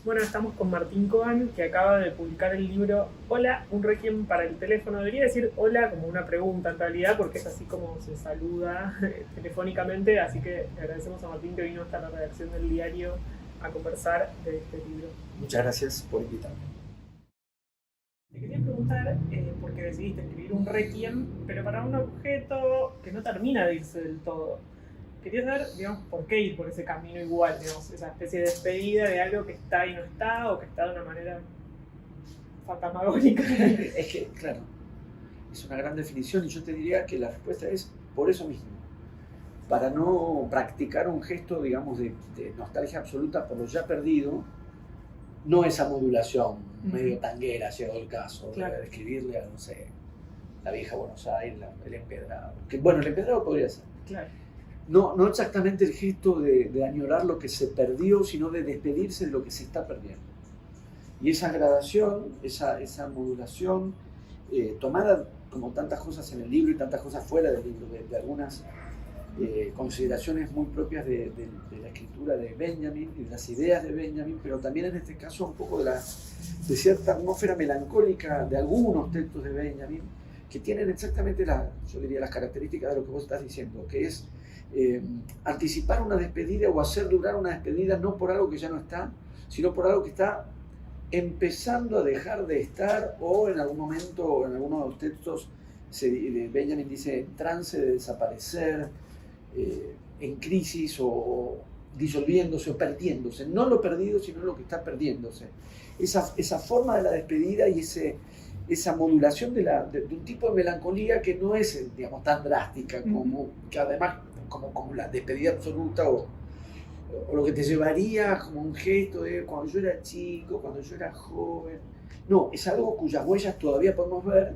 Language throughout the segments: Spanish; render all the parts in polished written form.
Bueno, estamos con Martín Cohen, que acaba de publicar el libro Hola, un requiem para el teléfono. Debería decir hola como una pregunta en realidad, porque es así como se saluda telefónicamente. Así que le agradecemos a Martín que vino hasta la redacción del diario a conversar de este libro. Muchas gracias por invitarme. Te quería preguntar, por qué decidiste escribir un requiem, pero para un objeto que no termina de irse del todo. Quería saber, digamos, por qué ir por ese camino igual, digamos, esa especie de despedida de algo que está y no está, o que está de una manera fantasmagórica. Es que, claro, es una gran definición y yo te diría que la respuesta es por eso mismo. Para no practicar un gesto, digamos, de nostalgia absoluta por lo ya perdido, no esa modulación medio tanguera, llegó el caso, Claro. de escribirle a, no sé, la vieja Buenos Aires, el empedrado. Que, bueno, el empedrado podría ser. Claro. No exactamente el gesto de añorar lo que se perdió, sino de despedirse de lo que se está perdiendo. Y esa gradación, esa modulación, tomada como tantas cosas en el libro y tantas cosas fuera del libro, de algunas consideraciones muy propias de la escritura de Benjamin y de las ideas de Benjamin, pero también en este caso un poco de cierta atmósfera melancólica de algunos textos de Benjamin que tienen exactamente yo diría, las características de lo que vos estás diciendo, que es anticipar una despedida o hacer durar una despedida no por algo que ya no está, sino por algo que está empezando a dejar de estar, o en algún momento, en algunos de los textos, Benjamin dice en trance de desaparecer, en crisis o disolviéndose o perdiéndose. No lo perdido, sino lo que está perdiéndose. Esa forma de la despedida y esa modulación de un tipo de melancolía que no es, digamos, tan drástica como, que además como la despedida absoluta o lo que te llevaría como un gesto de cuando yo era chico, cuando yo era joven. No, es algo cuyas huellas todavía podemos ver,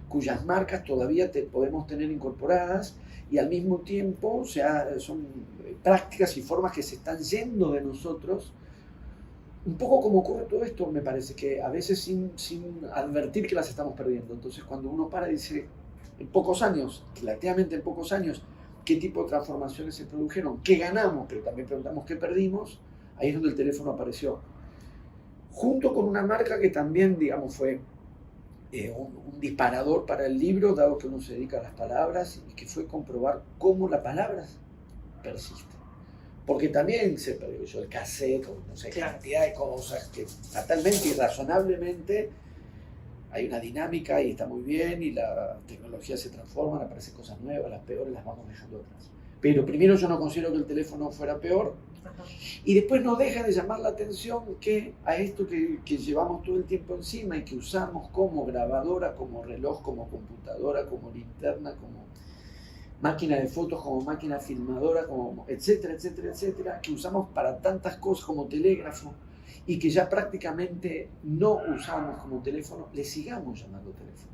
cuyas marcas todavía podemos tener incorporadas, y al mismo tiempo, o sea, son prácticas y formas que se están yendo de nosotros. Un poco como ocurre todo esto, me parece, que a veces sin advertir que las estamos perdiendo. Entonces, cuando uno para y dice, en pocos años, relativamente en pocos años, qué tipo de transformaciones se produjeron, qué ganamos, pero también preguntamos qué perdimos, ahí es donde el teléfono apareció. Junto con una marca que también, digamos, fue un disparador para el libro, dado que uno se dedica a las palabras, y que fue comprobar cómo las palabras persisten. Porque también se perdió yo el cassette, con no sé, cantidad de cosas que fatalmente y razonablemente hay una dinámica y está muy bien, y la tecnología se transforma, aparecen cosas nuevas, las peores las vamos dejando atrás. Pero primero yo no considero que el teléfono fuera peor, y después no deja de llamar la atención que a esto que llevamos todo el tiempo encima y que usamos como grabadora, como reloj, como computadora, como linterna, como máquina de fotos, como máquina filmadora, como etcétera, etcétera, etcétera, que usamos para tantas cosas como telégrafo, y que ya prácticamente no usamos como teléfono, le sigamos llamando teléfono.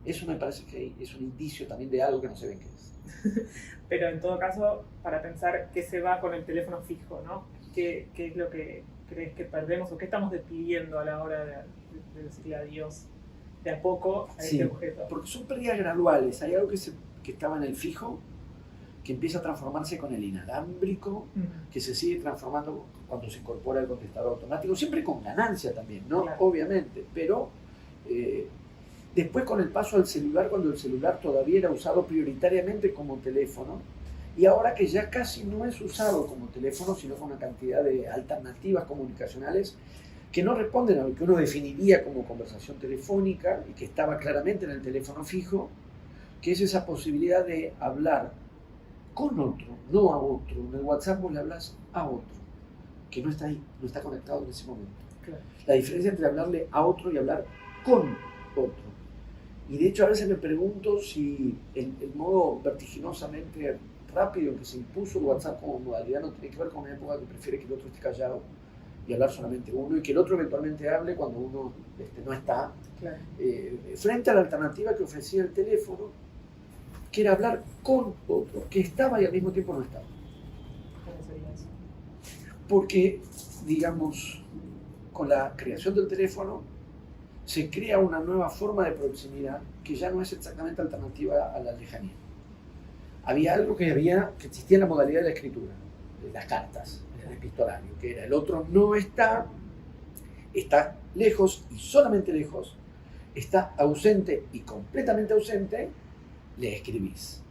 Eso me parece que es un indicio también de algo que no se ve qué es. Pero en todo caso, para pensar qué se va con el teléfono fijo, ¿no? ¿Qué es lo que crees que perdemos o qué estamos despidiendo a la hora de decirle adiós de a poco a este objeto? Porque son pérdidas graduales. Hay algo que estaba en el fijo, que empieza a transformarse con el inalámbrico, que se sigue transformando cuando se incorpora el contestador automático, siempre con ganancia también, ¿no? Claro. Obviamente, pero después con el paso al celular, cuando el celular todavía era usado prioritariamente como teléfono, y ahora que ya casi no es usado como teléfono, sino con una cantidad de alternativas comunicacionales que no responden a lo que uno definiría como conversación telefónica y que estaba claramente en el teléfono fijo, que es esa posibilidad de hablar con otro, no a otro. En el WhatsApp vos le hablas a otro, que no está ahí, no está conectado en ese momento. Claro. La diferencia entre hablarle a otro y hablar con otro. Y de hecho a veces me pregunto si el modo vertiginosamente rápido en que se impuso el WhatsApp como modalidad no tiene que ver con una época que prefiere que el otro esté callado y hablar solamente uno, y que el otro eventualmente hable cuando uno no está. Claro. Frente a la alternativa que ofrecía el teléfono, que era hablar con otro, que estaba y al mismo tiempo no estaba. ¿Cómo sería eso? Porque, digamos, con la creación del teléfono se crea una nueva forma de proximidad que ya no es exactamente alternativa a la lejanía. Había algo que existía en la modalidad de la escritura, de las cartas. el epistolario, que era el otro no está, está lejos y solamente lejos, está ausente y completamente ausente, le escribís.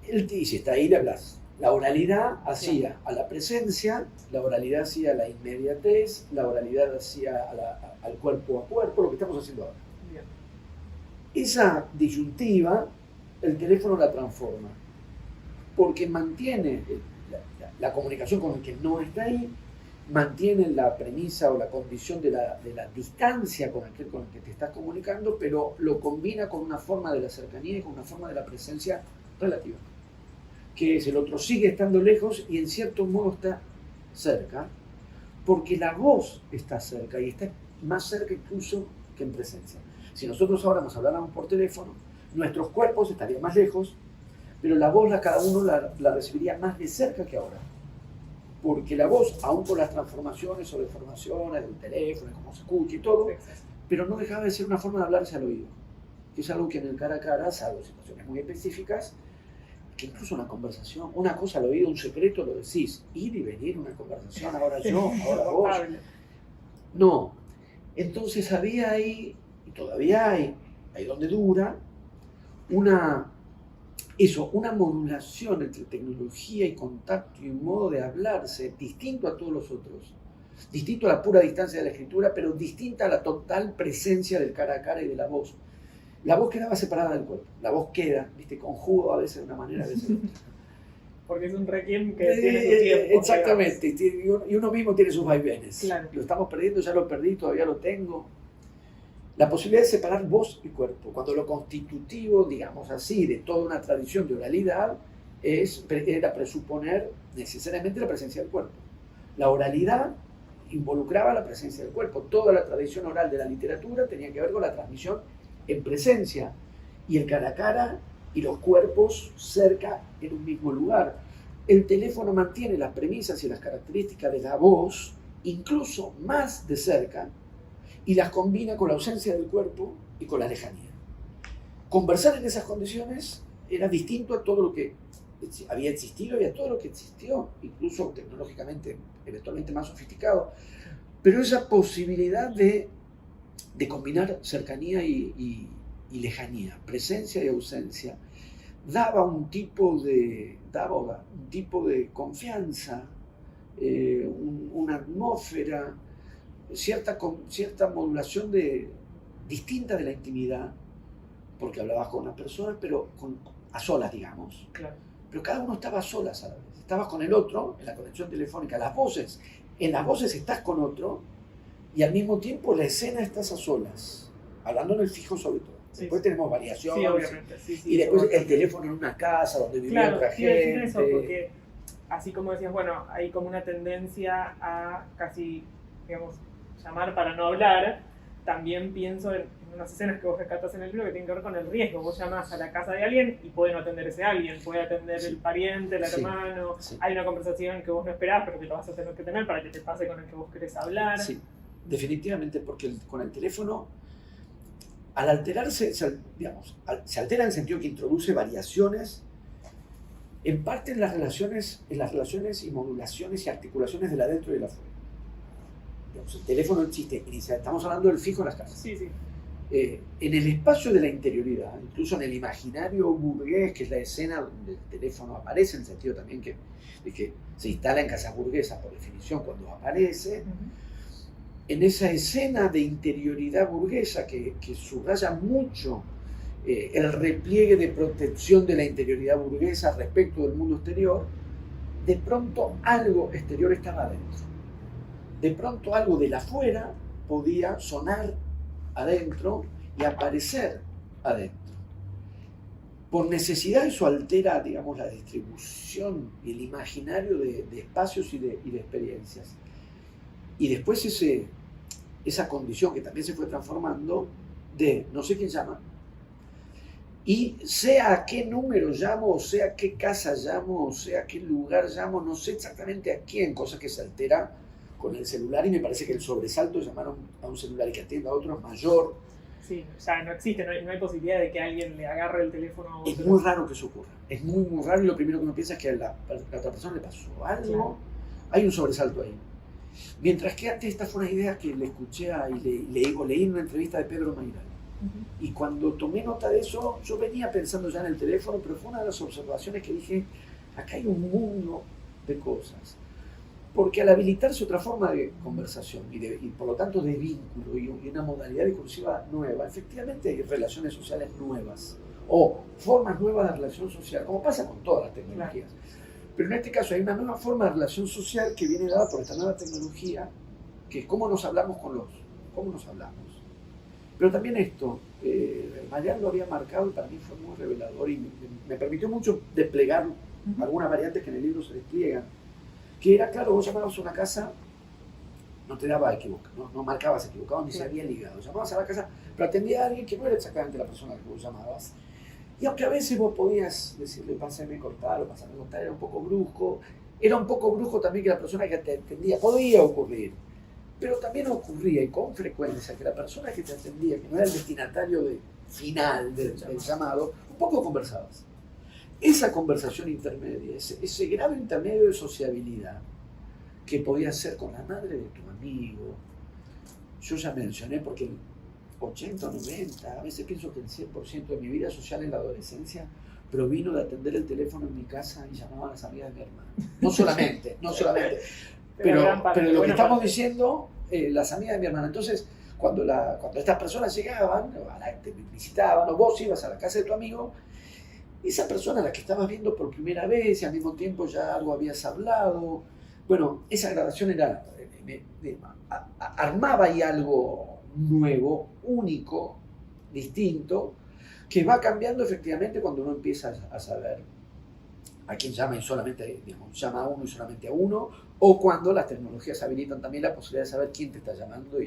Y si está ahí, le hablas. La oralidad hacía a la presencia, la oralidad hacía a la inmediatez, la oralidad hacía al cuerpo a cuerpo, lo que estamos haciendo ahora. Bien. Esa disyuntiva, el teléfono la transforma, porque mantiene la comunicación con el que no está ahí, mantiene la premisa o la condición de la distancia con aquel con el que te estás comunicando, pero lo combina con una forma de la cercanía y con una forma de la presencia relativa, que es el otro sigue estando lejos y en cierto modo está cerca, porque la voz está cerca y está más cerca incluso que en presencia. Si nosotros ahora nos habláramos por teléfono, nuestros cuerpos estarían más lejos, pero la voz cada uno la recibiría más de cerca que ahora. Porque la voz, aún con las transformaciones o deformaciones del teléfono, como se escucha y todo, pero no dejaba de ser una forma de hablarse al oído, que es algo que en el cara a cara, salvo situaciones muy específicas, que incluso una conversación, una cosa al oído, un secreto, lo decís, ir y venir, una conversación, ahora yo, ahora vos. No. Entonces había ahí, y todavía hay, ahí donde dura, una modulación entre tecnología y contacto y un modo de hablarse distinto a todos los otros, distinto a la pura distancia de la escritura, pero distinta a la total presencia del cara a cara y de la voz. La voz quedaba separada del cuerpo, la voz queda, ¿viste? Conjugo a veces de una manera, a veces de otra. Porque es un requiem que tiene su tiempo. Exactamente, y uno mismo tiene sus vaivenes. Claro. Lo estamos perdiendo, ya lo perdí, todavía lo tengo. La posibilidad de separar voz y cuerpo, cuando lo constitutivo, digamos así, de toda una tradición de oralidad, era presuponer necesariamente la presencia del cuerpo. La oralidad involucraba la presencia del cuerpo. Toda la tradición oral de la literatura tenía que ver con la transmisión en presencia, y el cara a cara y los cuerpos cerca en un mismo lugar. El teléfono mantiene las premisas y las características de la voz, incluso más de cerca, y las combina con la ausencia del cuerpo y con la lejanía. Conversar en esas condiciones era distinto a todo lo que había existido y a todo lo que existió, incluso tecnológicamente, eventualmente más sofisticado. Pero esa posibilidad de combinar cercanía y lejanía, presencia y ausencia, daba un tipo de confianza, una atmósfera, cierta modulación distinta de la intimidad, porque hablabas con una persona, pero a solas, digamos. Claro. Pero cada uno estaba a solas a la vez. Estabas con el otro en la conexión telefónica, en las voces estás con otro, y al mismo tiempo la escena estás a solas, hablando en el fijo sobre todo. Sí. Después tenemos variaciones, sí, obviamente. Sí, y después el teléfono en una casa donde vivía otra gente. Eso, porque así como decías, bueno, hay como una tendencia a casi, digamos, llamar para no hablar. También pienso en unas escenas que vos rescatás en el libro que tienen que ver con el riesgo. Vos llamás a la casa de alguien y puede no atender ese alguien, puede atender el pariente, el hermano. Hay una conversación que vos no esperás, pero que lo vas a tener que tener para que te pase con el que vos querés hablar. Sí, definitivamente, porque con el teléfono, al alterarse, se altera en el sentido que introduce variaciones, en parte en las relaciones y modulaciones y articulaciones del adentro y del afuera. El teléfono existe, estamos hablando del fijo en las casas. Sí, sí. En el espacio de la interioridad, incluso en el imaginario burgués, que es la escena donde el teléfono aparece, en el sentido también de que se instala en casas burguesas, por definición, cuando aparece, en esa escena de interioridad burguesa que subraya mucho el repliegue de protección de la interioridad burguesa respecto del mundo exterior, de pronto algo exterior estaba adentro. De pronto algo de la afuera podía sonar adentro y aparecer adentro. Por necesidad eso altera, digamos, la distribución y el imaginario de espacios y de experiencias. Y después esa condición que también se fue transformando de no sé quién llama, y sea a qué número llamo, o sea a qué casa llamo, o sea a qué lugar llamo, no sé exactamente a quién, cosa que se altera con el celular, y me parece que el sobresalto de llamar a un celular y que atienda a otro es mayor. Sí, o sea, no existe, no hay posibilidad de que alguien le agarre el teléfono a otro. Es muy raro que eso ocurra, es muy, muy raro, y lo primero que uno piensa es que a la otra persona le pasó algo, Hay un sobresalto ahí. Mientras que antes esta fue una idea que le escuché leí en una entrevista de Pedro Mairal. Y cuando tomé nota de eso, yo venía pensando ya en el teléfono, pero fue una de las observaciones que dije, acá hay un mundo de cosas. Porque al habilitarse otra forma de conversación y por lo tanto de vínculo y una modalidad discursiva nueva, efectivamente hay relaciones sociales nuevas o formas nuevas de relación social, como pasa con todas las tecnologías. Pero en este caso hay una nueva forma de relación social que viene dada por esta nueva tecnología, que es cómo nos hablamos cómo nos hablamos. Pero también esto, Mariano lo había marcado y para mí fue muy revelador y me permitió mucho desplegar algunas variantes que en el libro se despliegan. Que era, claro, vos llamabas a una casa, no te daba equivocar, no marcabas equivocado ni se había ligado. Llamabas a la casa, pero atendía a alguien que no era exactamente la persona que vos llamabas. Y aunque a veces vos podías decirle, pásame a cortar o pásame a cortar, era un poco brusco también que la persona que te atendía, podía ocurrir. Pero también ocurría, y con frecuencia, que la persona que te atendía, que no era el destinatario final del llamado, un poco conversabas. Esa conversación intermedia, ese grado intermedio de sociabilidad, que podía ser con la madre de tu amigo, yo ya mencioné, porque el 80 o 90, a veces pienso que el 100% de mi vida social en la adolescencia provino de atender el teléfono en mi casa y llamaba a las amigas de mi hermana. No solamente. Pero lo que estamos diciendo, las amigas de mi hermana. Entonces, cuando estas personas llegaban, te visitaban, o vos ibas a la casa de tu amigo, esa persona a la que estabas viendo por primera vez y al mismo tiempo ya algo habías hablado, bueno, esa gradación era, armaba ahí algo nuevo, único, distinto, que va cambiando efectivamente cuando uno empieza a saber a quién llama y solamente, llama a uno y solamente a uno, o cuando las tecnologías habilitan también la posibilidad de saber quién te está llamando.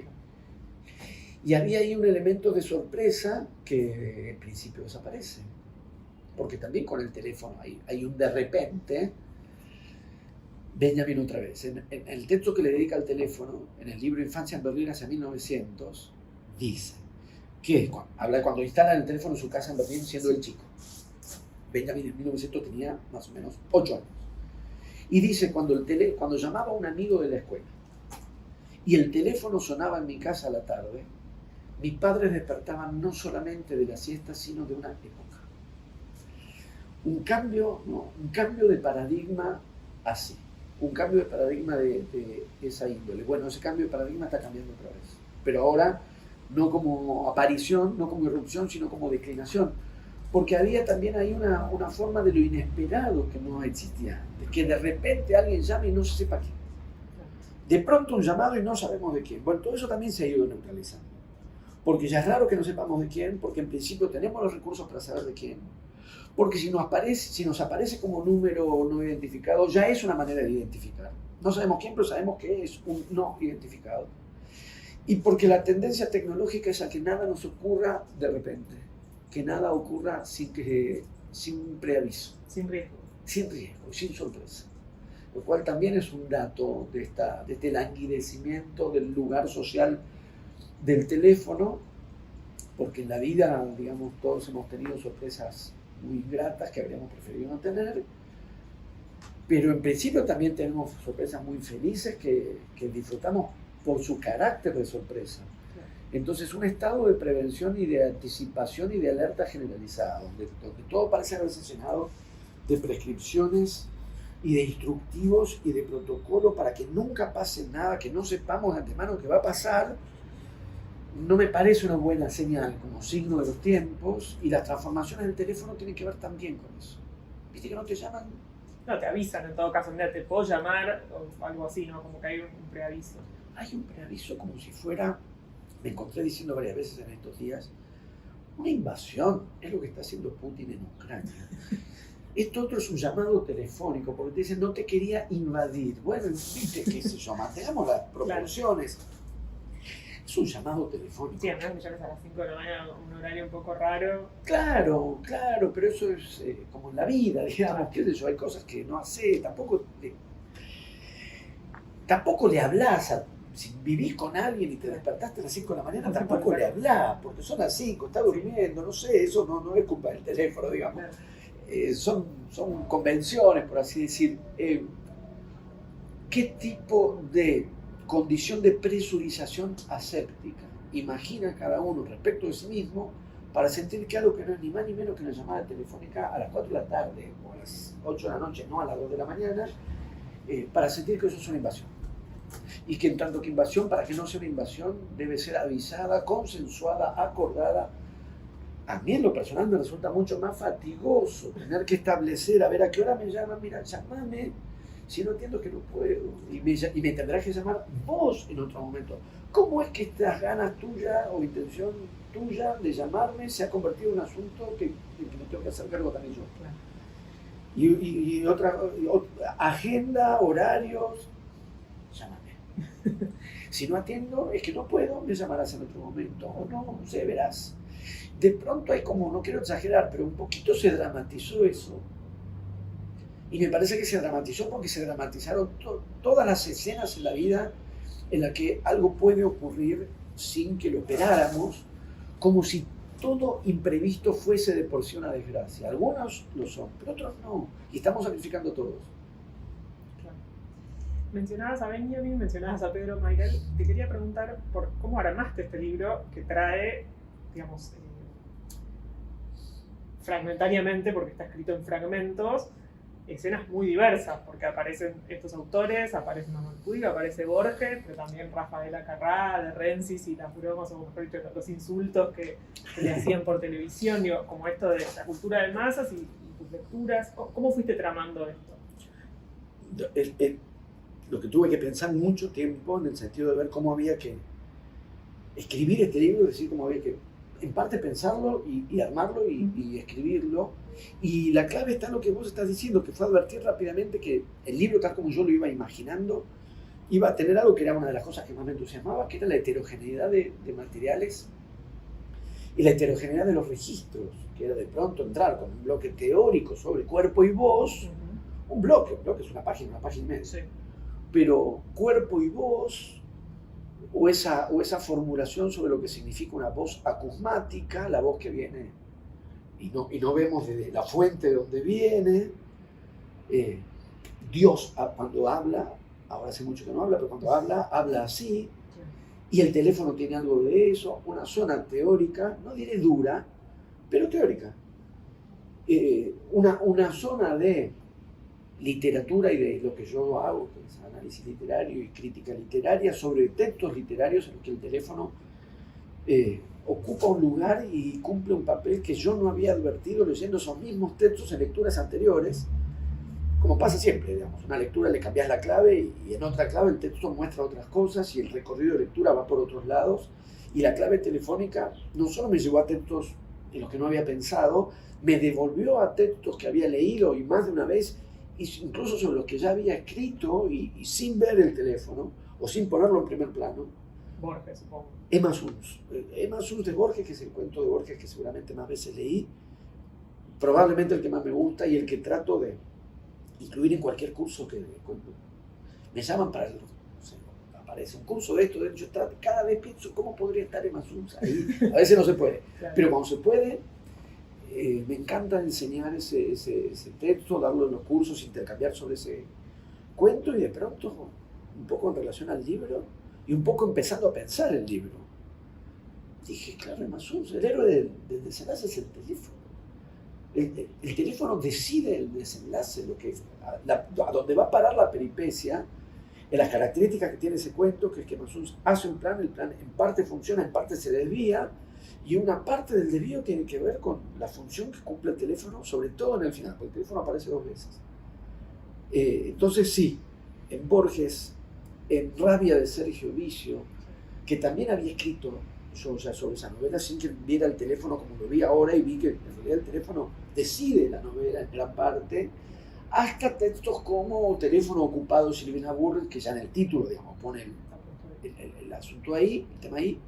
Y había ahí un elemento de sorpresa que en principio desaparece. Porque también con el teléfono hay un de repente. Benjamin otra vez, en el texto que le dedica al teléfono, en el libro Infancia en Berlín hacia 1900, dice que habla de cuando instalan el teléfono en su casa en Berlín siendo el chico. Benjamin en 1900 tenía más o menos 8 años. Y dice, cuando llamaba a un amigo de la escuela y el teléfono sonaba en mi casa a la tarde, mis padres despertaban no solamente de la siesta, sino de una época. Un cambio de paradigma así, un cambio de paradigma de esa índole. Bueno, ese cambio de paradigma está cambiando otra vez, pero ahora no como aparición, no como irrupción, sino como declinación, porque había también ahí una forma de lo inesperado que no existía antes, que de repente alguien llame y no se sepa quién. De pronto un llamado y no sabemos de quién. Bueno, todo eso también se ha ido neutralizando, porque ya es raro que no sepamos de quién, porque en principio tenemos los recursos para saber de quién. Porque si nos aparece como número no identificado, ya es una manera de identificar. No sabemos quién, pero sabemos que es un no identificado. Y porque la tendencia tecnológica es a que nada nos ocurra de repente, que nada ocurra sin preaviso. Sin riesgo. Sin riesgo, sin sorpresa. Lo cual también es un dato de este languidecimiento del lugar social del teléfono, porque en la vida, digamos, todos hemos tenido sorpresas muy gratas que habríamos preferido no tener, pero en principio también tenemos sorpresas muy felices que disfrutamos por su carácter de sorpresa. Entonces, un estado de prevención y de anticipación y de alerta generalizada, donde todo parece haberse llenado de prescripciones y de instructivos y de protocolo para que nunca pase nada, que no sepamos de antemano que va a pasar, no me parece una buena señal como signo de los tiempos, y las transformaciones del teléfono tienen que ver también con eso. ¿Viste que no te llaman? No, te avisan en todo caso, mira, te puedo llamar o algo así, ¿no? Como que hay un preaviso. Hay un preaviso como si fuera, me encontré diciendo varias veces en estos días, una invasión. Es lo que está haciendo Putin en Ucrania. Esto otro es un llamado telefónico, porque te dicen, no te quería invadir. Bueno, viste, qué sé yo, mantengamos las proporciones. Claro. Es un llamado telefónico. Sí, además me llamas a las 5 de la mañana, un horario un poco raro. Claro, pero eso es como en la vida, digamos, qué sé yo, hay cosas que no hace, tampoco le hablas si vivís con alguien y te despertaste a las 5 de la mañana, tampoco le hablás, porque son las 5, está durmiendo, no sé, eso no es culpa del teléfono, digamos. Son convenciones, por así decir. ¿qué tipo de condición de presurización aséptica imagina cada uno respecto de sí mismo para sentir que algo que no es ni más ni menos que una llamada telefónica a las 4 de la tarde o a las 8 de la noche, no a las 2 de la mañana, para sentir que eso es una invasión? Y que en tanto que invasión, para que no sea una invasión, debe ser avisada, consensuada, acordada. A mí en lo personal me resulta mucho más fatigoso tener que establecer, a ver a qué hora me llaman, mira, llámame, si no entiendo que no puedo, y me tendrás que llamar vos en otro momento. ¿Cómo es que estas ganas tuyas o intención tuya de llamarme se ha convertido en un asunto que me tengo que hacer cargo también yo? Y otra agenda, horarios, llámame. Si no atiendo, es que no puedo, me llamarás en otro momento, o no sé, verás. De pronto hay como, no quiero exagerar, pero un poquito se dramatizó eso. Y me parece que se dramatizó porque se dramatizaron todas las escenas en la vida en la que algo puede ocurrir sin que lo esperáramos, como si todo imprevisto fuese de por sí una desgracia. Algunos lo son, pero otros no. Y estamos sacrificando todos. Claro. Mencionabas a Benjamin, mencionabas a Pedro Michael. Te quería preguntar por cómo armaste este libro que trae, digamos, fragmentariamente, porque está escrito en fragmentos, escenas muy diversas, porque aparecen estos autores, aparece Manuel Puig, aparece Borges, pero también Rafaela Carrà, de Rensis y las bromas, o mejor dicho, los insultos que le hacían por televisión, digo, como esto de la cultura de masas y tus lecturas. ¿Cómo fuiste tramando esto? Lo que tuve que pensar mucho tiempo en el sentido de ver cómo había que escribir este libro, es decir, cómo había que, en parte, pensarlo y armarlo y escribirlo. Y la clave está en lo que vos estás diciendo, que fue advertir rápidamente que el libro, tal como yo lo iba imaginando, iba a tener algo que era una de las cosas que más me entusiasmaba, que era la heterogeneidad de materiales y la heterogeneidad de los registros, que era de pronto entrar con un bloque teórico sobre cuerpo y voz, un bloque es una página y media, sí. Pero cuerpo y voz, o esa formulación sobre lo que significa una voz acusmática, la voz que viene y no vemos desde la fuente de donde viene. Dios cuando habla, ahora hace mucho que no habla, pero cuando habla así, y el teléfono tiene algo de eso, una zona teórica, no diré dura, pero teórica. Una zona de literatura y de lo que yo hago, que es análisis literario y crítica literaria sobre textos literarios en los que el teléfono ocupa un lugar y cumple un papel que yo no había advertido leyendo esos mismos textos en lecturas anteriores, como pasa siempre, digamos. Una lectura le cambias la clave y en otra clave el texto muestra otras cosas y el recorrido de lectura va por otros lados, y la clave telefónica no solo me llevó a textos en los que no había pensado, me devolvió a textos que había leído y más de una vez, incluso sobre los que ya había escrito y sin ver el teléfono o sin ponerlo en primer plano. Borges, supongo. Emma Suns de Borges, que es el cuento de Borges que seguramente más veces leí, probablemente el que más me gusta y el que trato de incluir en cualquier curso que cuando me llaman para aparece un curso de esto, de hecho cada vez pienso cómo podría estar Emma Suns ahí. A veces no se puede, claro. Pero cuando se puede, me encanta enseñar ese texto, darlo en los cursos, intercambiar sobre ese cuento, y de pronto, un poco en relación al libro y un poco empezando a pensar el libro, dije, claro, Emma Suns, el héroe del desenlace es el teléfono. El teléfono decide el desenlace, a dónde va a parar la peripecia, en las características que tiene ese cuento, que es que Emma Suns hace un plan, el plan en parte funciona, en parte se desvía, y una parte del desvío tiene que ver con la función que cumple el teléfono, sobre todo en el final, porque el teléfono aparece 2 veces. Entonces sí, en Borges, en Rabia de Sergio Vicio, que también había escrito yo ya sobre esa novela sin que viera el teléfono como lo vi ahora, y vi que en realidad el teléfono decide la novela en gran parte, hasta textos como Teléfono ocupado, Silvina Burr, que ya en el título, digamos, pone el asunto ahí, el tema ahí,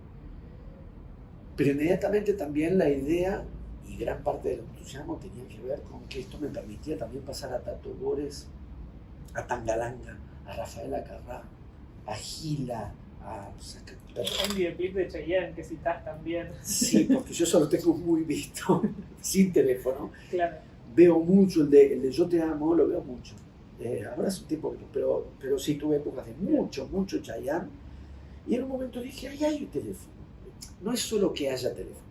pero inmediatamente también la idea y gran parte del entusiasmo tenía que ver con que esto me permitía también pasar a Tato Bores, a Tangalanga, a Rafaela Carrà, a Gila, un videoclip de Chayanne que citás también. Sí, porque yo solo tengo muy visto, sin teléfono. Claro. Veo mucho el de Yo te amo, lo veo mucho. ahora hace un tiempo que no, pero sí tuve épocas de mucho Chayanne. Y en un momento dije, ahí hay un teléfono. No es solo que haya teléfono,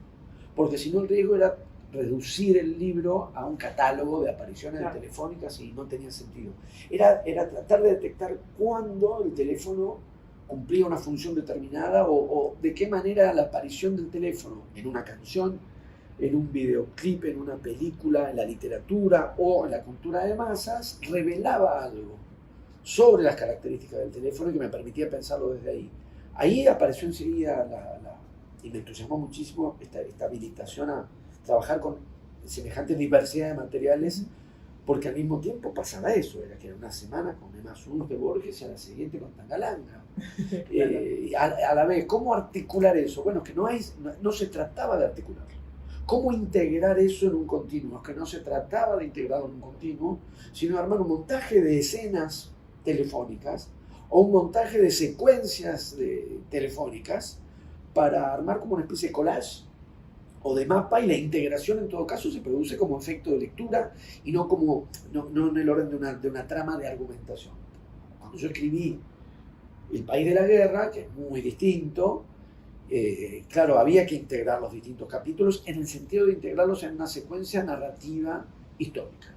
porque si no el riesgo era reducir el libro a un catálogo de apariciones de telefónicas y no tenía sentido. Era tratar de detectar cuándo el teléfono cumplía una función determinada o de qué manera la aparición del teléfono en una canción, en un videoclip, en una película, en la literatura o en la cultura de masas, revelaba algo sobre las características del teléfono y que me permitía pensarlo desde ahí. Ahí apareció enseguida y me entusiasmó muchísimo esta habilitación a trabajar con semejante diversidad de materiales, porque al mismo tiempo pasaba eso, era que era una semana con Emma Suns de Borges y a la siguiente con Tangalanga. A la vez, ¿cómo articular eso? Bueno, que no se trataba de articularlo. ¿Cómo integrar eso en un continuo? Que no se trataba de integrarlo en un continuo, sino de armar un montaje de escenas telefónicas o un montaje de secuencias telefónicas para armar como una especie de collage o de mapa, y la integración en todo caso se produce como efecto de lectura y no en el orden de una trama de argumentación. Cuando yo escribí El País de la Guerra, que es muy distinto, claro, había que integrar los distintos capítulos en el sentido de integrarlos en una secuencia narrativa histórica.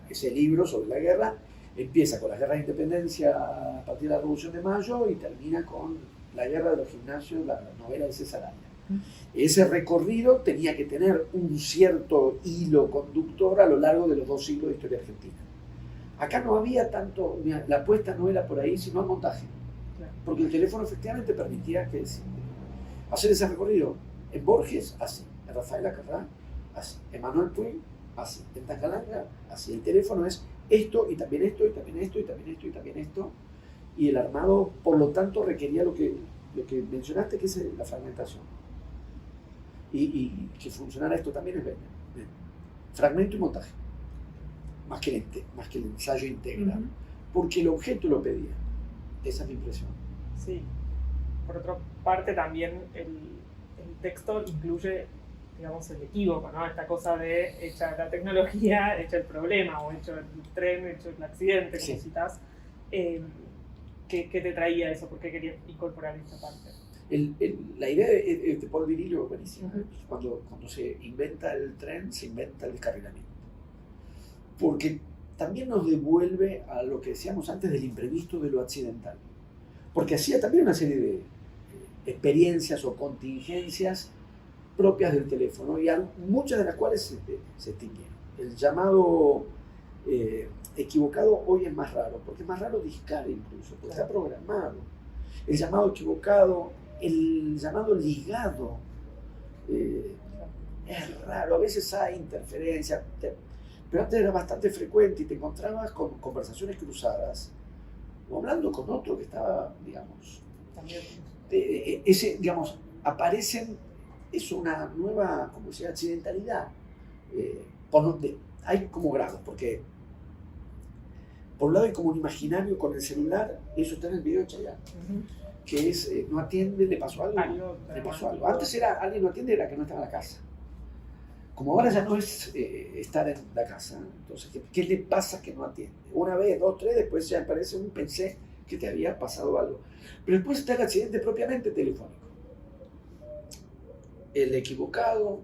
Ese libro sobre la guerra empieza con la guerra de independencia a partir de la Revolución de Mayo y termina con la guerra de los gimnasios, la novela de César Aria. Ese recorrido tenía que tener un cierto hilo conductor a lo largo de los 2 siglos de historia argentina. Acá no había tanto, la apuesta no era por ahí, sino al montaje. Porque el teléfono efectivamente permitía hacer ese recorrido. En Borges, así. En Rafael Acarrá, así. En Manuel Puig, así. En Tangalanga, así. El teléfono es esto, y también esto, y también esto, y también esto, y también esto. Y el armado, por lo tanto, requería lo que mencionaste, que es la fragmentación. Y que funcionara esto también es bien. Fragmento y montaje. Más que el ensayo integral. Porque el objeto lo pedía. Esa es mi impresión. Sí. Por otra parte, también el texto incluye, digamos, el equívoco, ¿no? Esta cosa de hecha la tecnología, hecha el problema, o hecho el tren, hecho el accidente, como citas. ¿Qué te traía eso? ¿Por qué querías incorporar esta parte? La idea de Paul Virilio es buenísima. Cuando se inventa el tren, se inventa el descarrilamiento. Porque también nos devuelve a lo que decíamos antes del imprevisto, de lo accidental. Porque hacía también una serie de experiencias o contingencias propias del teléfono, y muchas de las cuales se extinguieron. El llamado equivocado hoy es más raro, porque es más raro discar incluso, porque está programado. El llamado equivocado, el llamado ligado, es raro, a veces hay interferencia, pero antes era bastante frecuente y te encontrabas con conversaciones cruzadas, o hablando con otro que estaba, digamos, aparecen, es una nueva, como se llama, accidentalidad. Hay como grados, porque por un lado hay como un imaginario con el celular, eso está en el video de Chayanne, que es, no atiende, le pasó algo. Antes era, alguien no atiende, era que no estaba en la casa. Como ahora ya no es estar en la casa, entonces, ¿qué le pasa que no atiende? Una vez, 2, 3, después ya aparece pensé que te había pasado algo. Pero después está el accidente propiamente telefónico. El equivocado,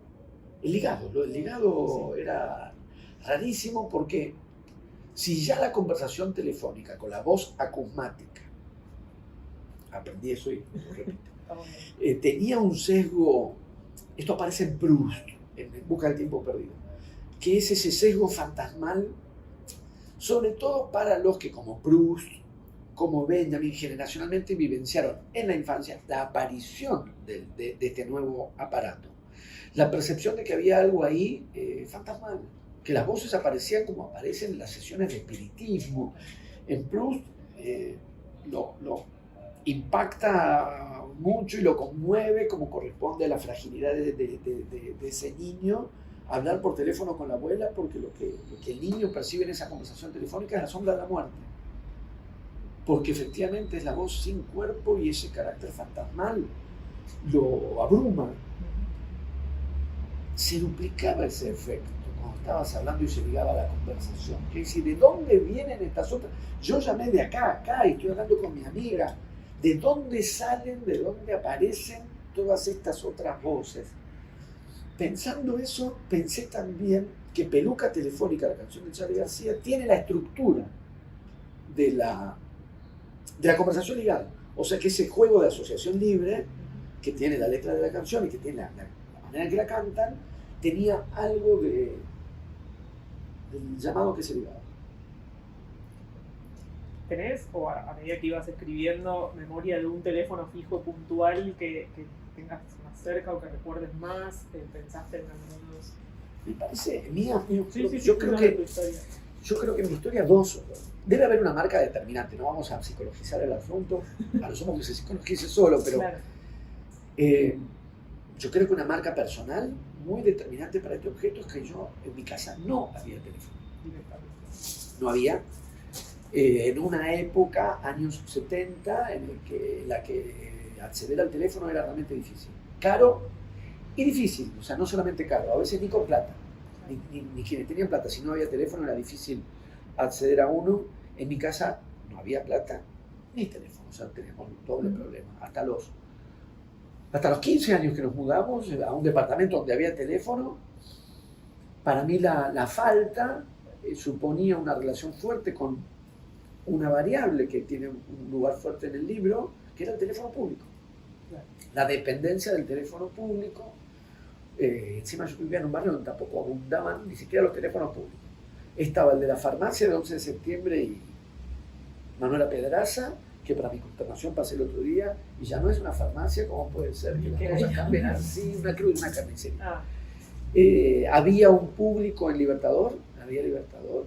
el ligado era rarísimo, porque si ya la conversación telefónica con la voz acusmática, aprendí eso y lo repito, tenía un sesgo, esto aparece en Proust, en Busca del tiempo perdido, que es ese sesgo fantasmal, sobre todo para los que, como Proust, como Benjamin, generacionalmente vivenciaron en la infancia la aparición de este nuevo aparato. La percepción de que había algo ahí fantasmal, que las voces aparecían como aparecen en las sesiones de espiritismo. En Proust lo impacta mucho y lo conmueve, como corresponde a la fragilidad de ese niño, hablar por teléfono con la abuela, porque lo que el niño percibe en esa conversación telefónica es la sombra de la muerte. Porque efectivamente es la voz sin cuerpo y ese carácter fantasmal lo abruma. Se duplicaba ese efecto cuando estabas hablando y se ligaba la conversación. Que decir, ¿de dónde vienen estas otras? Yo llamé de acá a acá y estoy hablando con mi amiga. ¿De dónde salen, de dónde aparecen todas estas otras voces? Pensando eso, pensé también que Peluca Telefónica, la canción de Charly García, tiene la estructura de la conversación ligada. O sea que ese juego de asociación libre, que tiene la letra de la canción y que tiene la manera en que la cantan, tenía algo del llamado que se ligaba. ¿Tenés, o a medida que ibas escribiendo, memoria de un teléfono fijo puntual que tengas más cerca o que recuerdes más? ¿Pensaste en algunos? Me parece, yo creo que en mi historia dos. Debe haber una marca determinante, no vamos a psicologizar el asunto, a lo sumo que se psicologice solo, pero Claro. Yo creo que una marca personal muy determinante para este objeto es que yo en mi casa no había teléfono. No había. En una época, años 70, en la que acceder al teléfono era realmente difícil. Caro y difícil, o sea, no solamente caro, a veces ni con plata, ni quienes tenían plata, si no había teléfono era difícil acceder a uno. En mi casa no había plata ni teléfono, o sea, teníamos un doble problema. Hasta los 15 años que nos mudamos a un departamento donde había teléfono, para mí la falta suponía una relación fuerte con una variable que tiene un lugar fuerte en el libro, que era el teléfono público. La dependencia del teléfono público. Encima yo vivía en un barrio donde tampoco abundaban ni siquiera los teléfonos públicos. Estaba el de la farmacia de 11 de septiembre y Manuela Pedraza, que para mi consternación pasé el otro día, y ya no es una farmacia, ¿cómo puede ser que las cosas cambien así? Una cruz, una carnicería. Había un público en Libertador, había Libertador,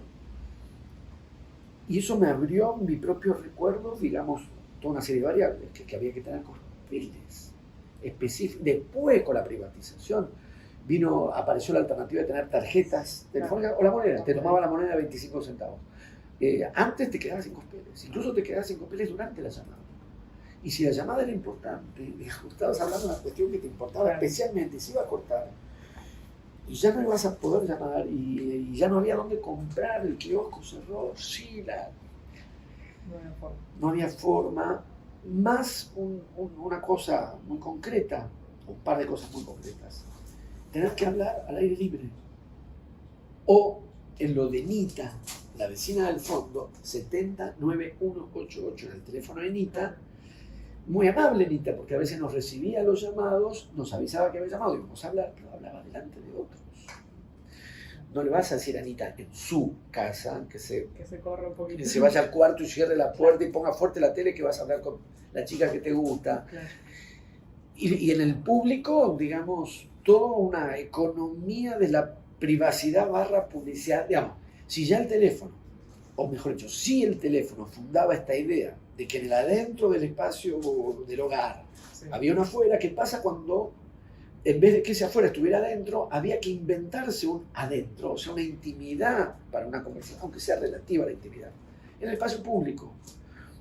y eso me abrió mi propio recuerdo, digamos, toda una serie de variables que había que tener con fines específicos. Después, con la privatización, apareció la alternativa de tener tarjetas telefónicas o la moneda. Te tomaba la moneda de 25 centavos. Antes te quedabas sin papeles, incluso te quedabas sin papeles durante la llamada. Y si la llamada era importante, estabas hablando de una cuestión que te importaba especialmente, se iba a cortar, y ya no ibas a poder llamar, y ya no había dónde comprar, el kiosco cerró, no había forma. Más una cosa muy concreta, un par de cosas muy concretas. Tener que hablar al aire libre. O en lo de Nita, la vecina del fondo, 709188, en el teléfono de Nita, muy amable Nita, porque a veces nos recibía los llamados, nos avisaba que había llamado, íbamos a hablar, pero hablaba delante de otros. No le vas a decir a Nita en su casa que se corra un poquito, que se vaya al cuarto y cierre la puerta y ponga fuerte la tele, que vas a hablar con la chica que te gusta. Claro. Y en el público, digamos, toda una economía de la privacidad / publicidad, digamos, si ya el teléfono, o mejor dicho, si el teléfono fundaba esta idea de que en el adentro del espacio del hogar había una afuera, ¿qué pasa cuando en vez de que ese afuera estuviera adentro, había que inventarse un adentro, o sea, una intimidad para una conversación, aunque sea relativa a la intimidad, en el espacio público,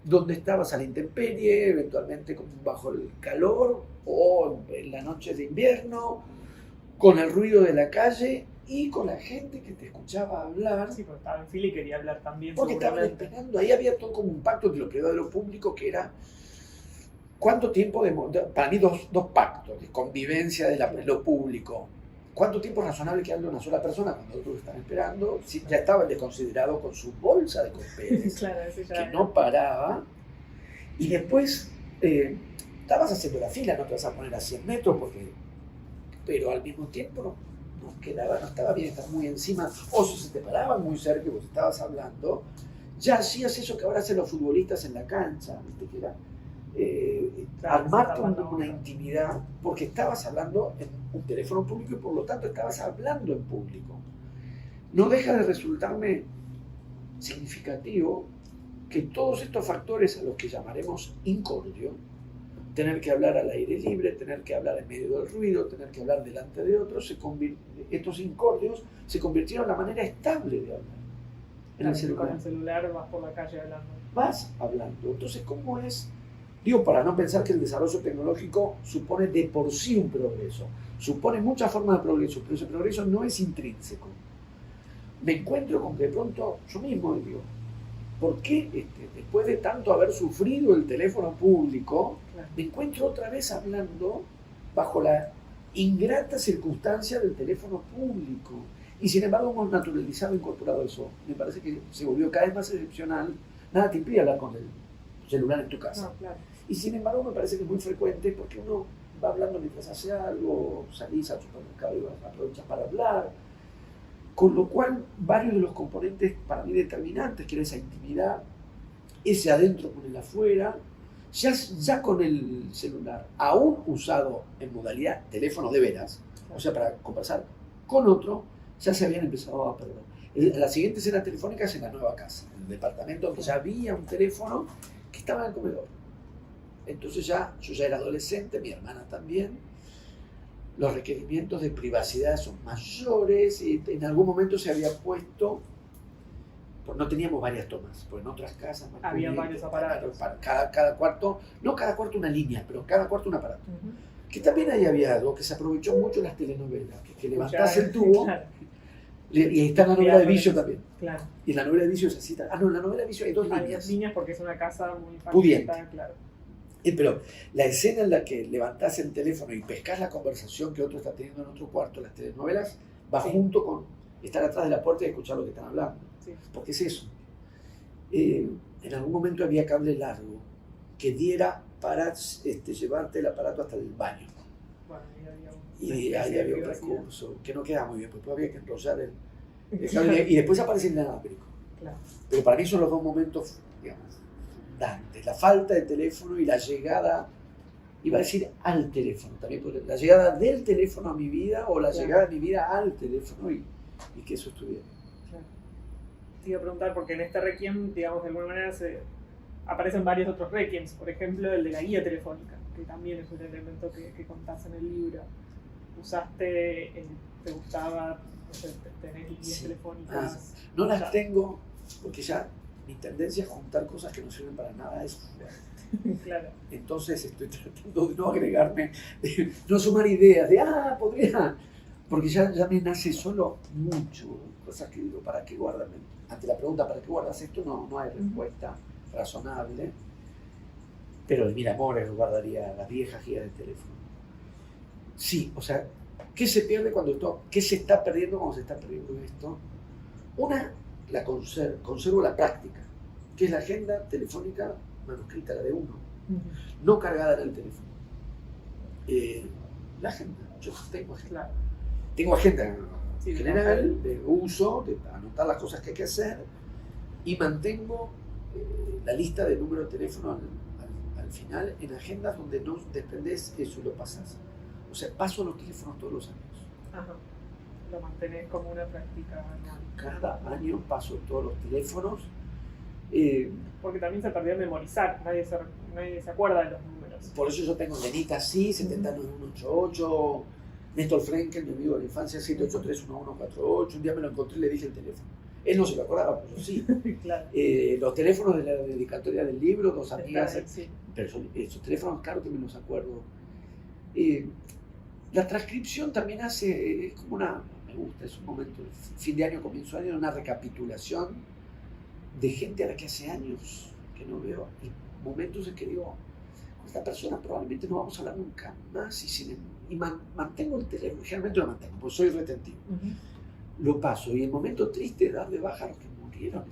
donde estabas a la intemperie, eventualmente bajo el calor, o en la noche de invierno, con el ruido de la calle y con la gente que te escuchaba hablar. Sí, porque estaba en fila y quería hablar también. Porque estaban esperando, ahí había todo como un pacto entre lo privado y lo público, que era cuánto tiempo, para mí dos pactos de convivencia de lo público. ¿Cuánto tiempo es razonable que hable una sola persona cuando otros están esperando? Si ya estaba el desconsiderado con su bolsa de cócteles, claro, que no paraba. Y después estabas haciendo la fila, no te vas a poner a 100 metros, pero al mismo tiempo no estaba bien estar muy encima. O si se te paraban muy cerca y vos estabas hablando, ya hacías eso que ahora hacen los futbolistas en la cancha, ¿viste? Que era armarte una intimidad, porque estabas hablando en un teléfono público y por lo tanto estabas hablando en público. No deja de resultarme significativo que todos estos factores a los que llamaremos incordio, tener que hablar al aire libre, tener que hablar en medio del ruido, tener que hablar delante de otros, estos incordios se convirtieron en la manera estable de hablar. En el celular. Con el celular vas por la calle hablando. Vas hablando. Entonces, ¿cómo es? Digo, para no pensar que el desarrollo tecnológico supone de por sí un progreso. Supone muchas formas de progreso, pero ese progreso no es intrínseco. me encuentro con que de pronto yo mismo digo, ¿por qué después de tanto haber sufrido el teléfono público, Claro. me encuentro otra vez hablando bajo la ingrata circunstancia del teléfono público? Y sin embargo hemos naturalizado e incorporado eso. Me parece que se volvió cada vez más excepcional. Nada te impide hablar con el celular en tu casa. No, claro. Y sin embargo me parece que es muy frecuente porque uno va hablando mientras hace algo, salís al supermercado y aprovechas para hablar. Con lo cual, varios de los componentes para mí determinantes, que era esa intimidad, ese adentro con el afuera, ya con el celular, aún usado en modalidad teléfono de veras, o sea, para conversar con otro, ya se habían empezado a perder. La siguiente escena telefónica es en la nueva casa, en el departamento donde ya había un teléfono que estaba en el comedor. Entonces yo ya era adolescente, mi hermana también. Los requerimientos de privacidad son mayores y en algún momento se había puesto, pues no teníamos varias tomas, porque en otras casas había varios aparatos. Para cada cuarto, no cada cuarto una línea, pero cada cuarto un aparato. Que también ahí había algo que se aprovechó mucho en las telenovelas, que levantás el tubo, claro. Y ahí está la novela de Vicio también. Claro. Y en la novela de Vicio se cita, en la novela de Vicio hay dos Hay líneas. dos líneas porque es una casa muy pudiente, claro. Pero la escena en la que levantás el teléfono y pescás la conversación que otro está teniendo en otro cuarto, las telenovelas, va junto con estar atrás de la puerta y escuchar lo que están hablando. Sí. Porque es eso. En algún momento había cable largo que diera para llevarte el aparato hasta el baño. Bueno, y ahí había un recurso que no queda muy bien, porque había que enrollar el cable y después aparece el inalámbrico. Claro. Pero para mí son los dos momentos, digamos, la falta de teléfono y la llegada, iba a decir al teléfono también, la llegada del teléfono a mi vida o la llegada de mi vida al teléfono y que eso estuviera. Claro. Te iba a preguntar, porque en este requiem, digamos, de alguna manera aparecen varios otros requiems, por ejemplo el de la guía telefónica, que también es un elemento que contás en el libro. Usaste, te gustaba, no sé, tener guías telefónicas. No las tengo porque ya mi tendencia es juntar cosas que no sirven para nada. Claro. Entonces estoy tratando de no agregarme, de no sumar ideas, podría, porque ya me nace solo mucho, cosas que digo, ¿para qué guardas? Ante la pregunta, ¿para qué guardas esto? No hay respuesta razonable, pero de mil amores lo guardaría las viejas guías de teléfono. Sí, o sea, ¿qué se pierde qué se está perdiendo cuando se está perdiendo esto? Conservo la práctica, que es la agenda telefónica manuscrita, la de uno, no cargada en el teléfono. La agenda, yo tengo agenda. Claro. Tengo agenda general de uso, de anotar las cosas que hay que hacer y mantengo la lista del número de teléfono al final en agendas donde no desprendés eso y lo pasas. O sea, paso los teléfonos todos los años. Ajá. Lo mantenés como una práctica. Cada año paso todos los teléfonos. Porque también se perdió memorizar, nadie se acuerda de los números. Por eso yo tengo Lenita sí, 79188, Néstor Frenkel, mi amigo de la infancia, 7831148. Un día me lo encontré y le dije el teléfono. Él no se lo acordaba, pero yo sí. Claro. Los teléfonos de la dedicatoria del libro, dos amigas. Sí. Pero esos teléfonos, claro que me los acuerdo. La transcripción también es como me gusta, es un momento, fin de año, comienzo de año, una recapitulación de gente a la que hace años que no veo, y momentos en que digo, con esta persona probablemente no vamos a hablar nunca más, y mantengo el teléfono, generalmente lo mantengo, porque soy retentivo. Lo paso, y el momento triste de dar de baja a los que murieron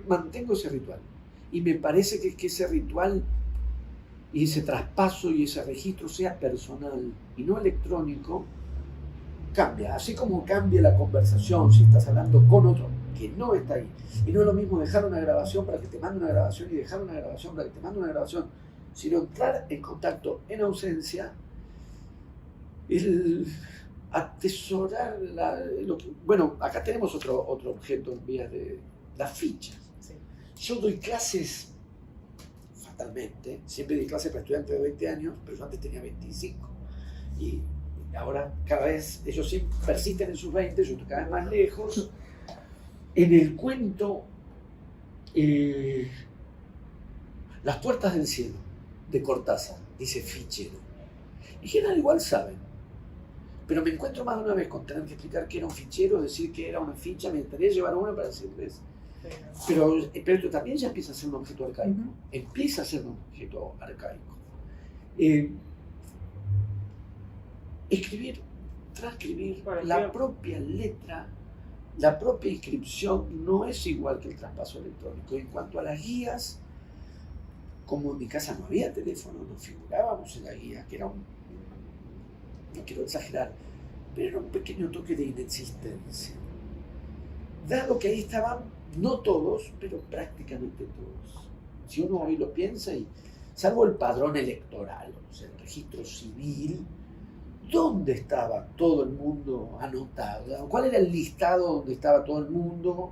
mantengo ese ritual, y me parece que ese ritual y ese traspaso y ese registro sea personal y no electrónico, cambia. Así como cambia la conversación si estás hablando con otro que no está ahí. Y no es lo mismo dejar una grabación para que te mande una grabación y dejar una grabación para que te mande una grabación, sino entrar en contacto en ausencia, el atesorar bueno, acá tenemos otro objeto en vías de las fichas. Sí. Yo doy clases siempre di clase para estudiantes de 20 años, pero yo antes tenía 25. Y ahora cada vez ellos sí persisten en sus 20, yo estoy cada vez más lejos. En el cuento Las puertas del cielo, de Cortázar, dice fichero. Y en general igual saben, Pero me encuentro más de una vez con tener que explicar qué era un fichero, decir que era una ficha, me gustaría llevar una para decirles. Pero esto también ya empieza a ser un objeto arcaico. Empieza a ser un objeto arcaico. Escribir, transcribir, la propia letra, la propia inscripción no es igual que el traspaso electrónico. En cuanto a las guías, como en mi casa no había teléfono, nos figurábamos en la guía, que era no quiero exagerar, pero era un pequeño toque de inexistencia. Dado que ahí estaban, no todos, pero prácticamente todos. Si uno hoy lo piensa, y salvo el padrón electoral, o sea, el registro civil, ¿dónde estaba todo el mundo anotado? ¿Cuál era el listado donde estaba todo el mundo?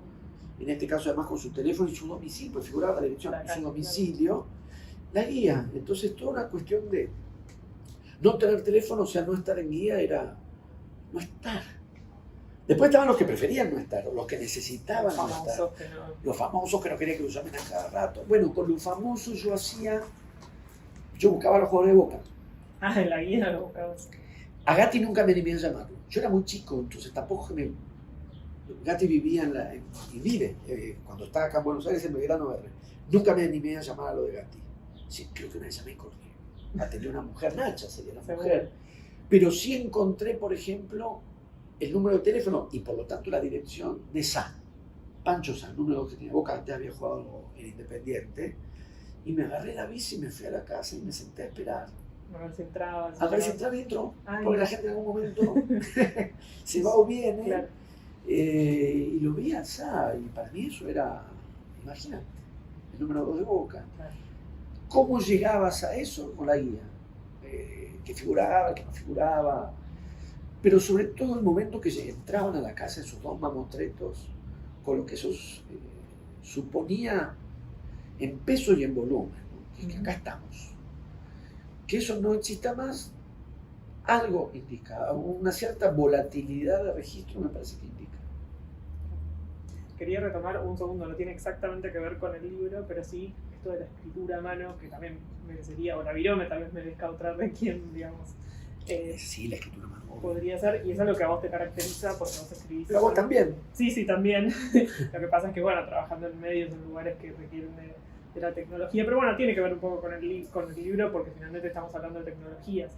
En este caso, además, con su teléfono y su domicilio, pues figuraba la dirección de su domicilio, la guía. Entonces, toda una cuestión de no tener teléfono, o sea, no estar en guía, era no estar. Después estaban los que preferían no estar, o los que necesitaban no estar. Los famosos que no querían que lo llamen a cada rato. Bueno, con los famosos yo buscaba a los jugadores de Boca. Ah, en la guía lo buscabas. A Gatti nunca me animé a llamarlo. Yo era muy chico, entonces tampoco Gatti vivía y vive, cuando estaba acá en Buenos Aires, en Belgrano R. Nunca me animé a llamar a lo de Gatti. Sí, creo que una vez llamé y corrí. Atendía una mujer, Nacha sería la mujer. Pero sí encontré, por ejemplo, el número de teléfono y por lo tanto la dirección de Sá. Pancho Sá, número que tenía Boca, ya había jugado en Independiente. Y me agarré la bici y me fui a la casa y me senté a esperar. A ver si entraba. A ver si entraba y entró. Porque la gente en algún momento se va o viene. Claro. Y lo vi a Sá y para mí eso era, imagínate, el número 2 de Boca. Claro. ¿Cómo llegabas a eso? Con la guía. Que figuraba, que no figuraba. Pero sobre todo el momento que entraban a la casa esos dos mamotretos, con lo que eso suponía en peso y en volumen, ¿no? Que acá estamos. Que eso no exista más, algo indica, una cierta volatilidad de registro me parece que indica. Quería retomar un segundo, no tiene exactamente que ver con el libro, pero sí esto de la escritura a mano, que también merecería, o la virome tal vez merezca otra requiem, digamos. Sí, la escritura a mano. Podría ser, y eso es lo que a vos te caracteriza, porque vos escribís. Pero vos también. Sí, también. Lo que pasa es que, bueno, trabajando en medios, en lugares que requieren de la tecnología, pero bueno, tiene que ver un poco con el libro, porque finalmente estamos hablando de tecnologías.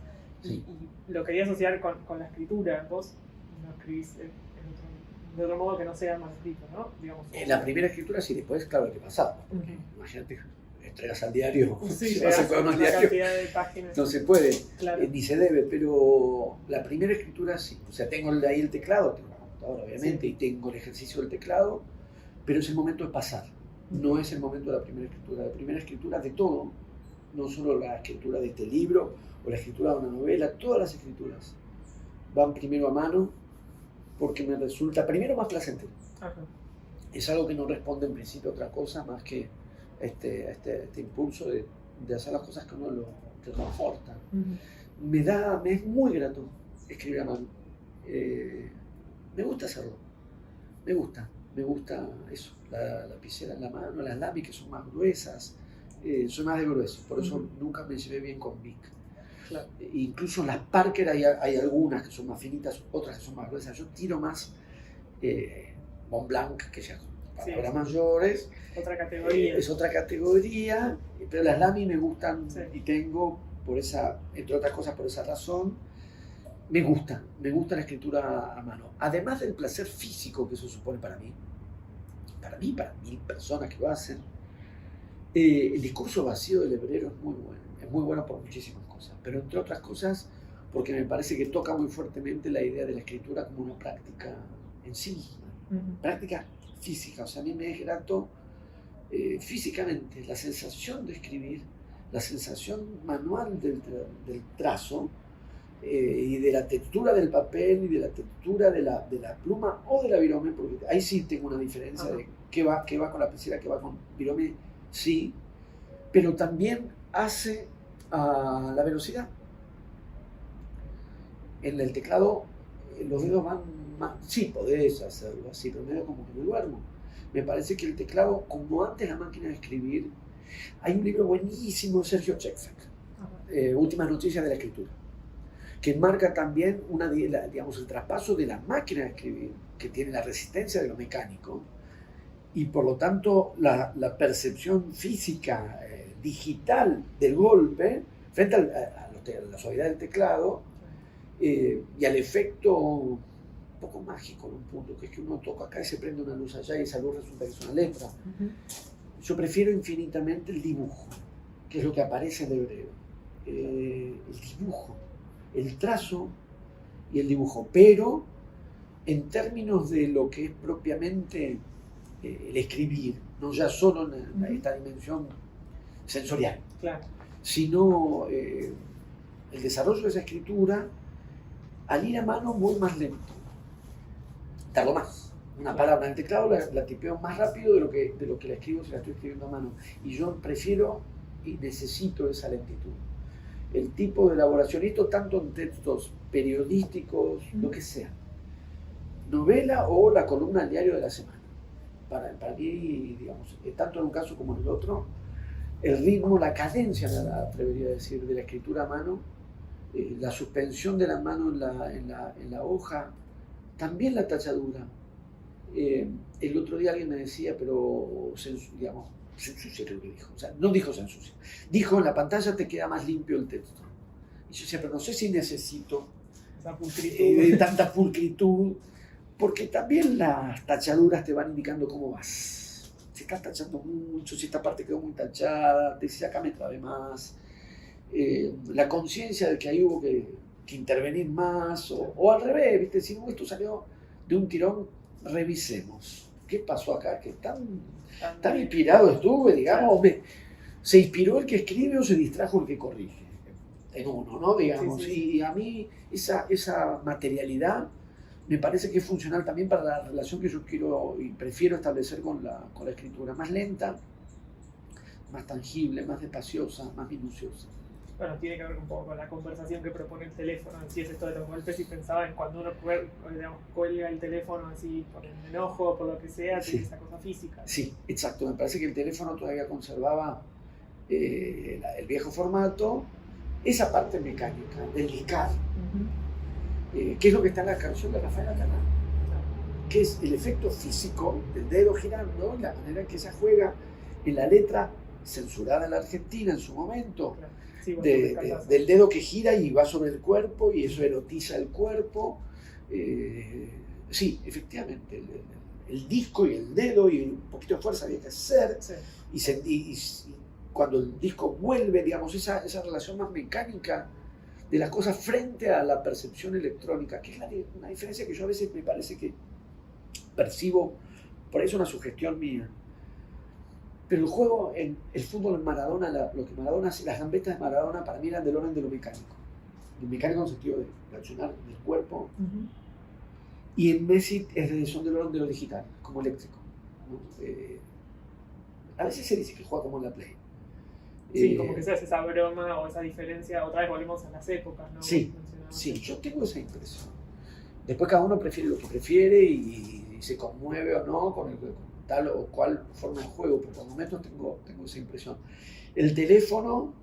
Sí. Y lo quería asociar con la escritura. Vos no escribís de otro modo que no sea manuscrito, ¿no? Digamos, en la primera escritura sí, después, claro, hay que pasar. Porque imagínate, entregas al diario, sí, si vas a jugar al diario, cantidad de páginas. No se puede, claro. Ni se debe, pero la primera escritura sí. O sea, tengo ahí el teclado, tengo la computadora obviamente, sí. Y tengo el ejercicio del teclado, pero es el momento de pasar. No es el momento de la primera escritura. La primera escritura de todo, no solo la escritura de este libro o la escritura de una novela, todas las escrituras van primero a mano porque me resulta primero más placentero. Ajá. Es algo que no responde en principio a otra cosa más que este impulso de hacer las cosas que uno lo reconforta. Uh-huh. Me es muy grato escribir a mano. Me gusta hacerlo. Me gusta eso, la lapicera en la mano, las lápiz que son más gruesas. Soy más de grueso, por eso nunca me llevé bien con Bic. Claro. Incluso en las Parker hay algunas que son más finitas, otras que son más gruesas. Yo tiro más Montblanc, que ya son palabras mayores. Otra categoría. Es otra categoría, pero las Lamy me gustan, sí. Y tengo, entre otras cosas, por esa razón, me gusta la escritura a mano. Además del placer físico que eso supone para mí, para 1000 personas que lo hacen, el discurso vacío del hebrero es muy bueno por muchísimas cosas, pero entre otras cosas porque me parece que toca muy fuertemente la idea de la escritura como una práctica en sí misma, práctica física. O sea, a mí me es grato físicamente la sensación de escribir, la sensación manual del trazo, y de la textura del papel y de la textura de la pluma o de la virome, porque ahí sí tengo una diferencia. Uh-huh. De qué va con la lapicera, qué va con virome, sí, pero también hace a la velocidad. En el teclado los dedos van más, sí podés hacerlo así, pero medio como que me duermo. Me parece que el teclado, como antes la máquina de escribir, hay un libro buenísimo de Sergio Chekfek, Últimas noticias de la escritura. que marca también digamos, el traspaso de la máquina de escribir, que tiene la resistencia de lo mecánico, y por lo tanto la percepción física digital del golpe frente a la suavidad del teclado y al efecto un poco mágico en un punto, que es que uno toca acá y se prende una luz allá y esa luz resulta que es una letra. Yo prefiero infinitamente el dibujo, que es lo que aparece en hebreo. El dibujo, el trazo y el dibujo, pero en términos de lo que es propiamente el escribir, no ya solo en esta dimensión sensorial, claro, sino el desarrollo de esa escritura al ir a mano muy más lento, tardo más. Una palabra en el teclado la tipeo más rápido de lo que la escribo si la estoy escribiendo a mano, y yo prefiero y necesito esa lentitud. El tipo de elaboración, esto tanto en textos periodísticos, lo que sea, novela o la columna del diario de la semana. Para mí, digamos, tanto en un caso como en el otro, el ritmo, la cadencia, me atrevería a decir, de la escritura a mano, la suspensión de la mano en la hoja, también la tachadura. El otro día alguien me decía, pero digamos, se ensucia, creo que dijo. O sea, no dijo se ensucia. Dijo, en la pantalla te queda más limpio el texto. Y yo decía, pero no sé si necesito tanta pulcritud, porque también las tachaduras te van indicando cómo vas. Si estás tachando mucho, si esta parte quedó muy tachada, te dice acá me trabé más. La conciencia de que ahí hubo que intervenir más, o al revés, ¿viste? Si no, esto salió de un tirón, revisemos. ¿Qué pasó acá? Que tan inspirado estuve, digamos. ¿Se inspiró el que escribe o se distrajo el que corrige? En uno, ¿no? Digamos. Sí. Y a mí esa materialidad me parece que es funcional también para la relación que yo quiero y prefiero establecer con la escritura. Más lenta, más tangible, más despaciosa, más minuciosa. Bueno, tiene que ver un poco con la conversación que propone el teléfono, si es esto de los golpes, y pensaba en cuando uno cuelga el teléfono así por el enojo, por lo que sea, tiene esa cosa física. Sí, exacto. Me parece que el teléfono todavía conservaba el viejo formato, esa parte mecánica, del discar, que es lo que está en la canción de Rafael Acarrá, que es el efecto físico del dedo girando, la manera en que se juega en la letra censurada en la Argentina en su momento. Claro. Sí, del dedo que gira y va sobre el cuerpo y eso erotiza el cuerpo. Sí, efectivamente, el disco y el dedo y un poquito de fuerza había que hacer. Sí. Y cuando el disco vuelve, digamos, esa relación más mecánica de las cosas frente a la percepción electrónica, que es una diferencia que yo a veces me parece que percibo, por eso es una sugestión mía. Pero el juego, el fútbol en Maradona, lo que Maradona hace, las gambetas de Maradona para mí eran del orden de lo mecánico. El mecánico en el sentido de reaccionar del cuerpo. Y en Messi son del orden de lo digital, como eléctrico, ¿no? A veces se dice que juega como en la Play. Sí, como que se hace esa broma o esa diferencia. Otra vez volvemos a las épocas, ¿no? Sí, yo tengo esa impresión. Después cada uno prefiere lo que prefiere y se conmueve o no con tal o cual forma de juego, pero por momentos tengo esa impresión. El teléfono,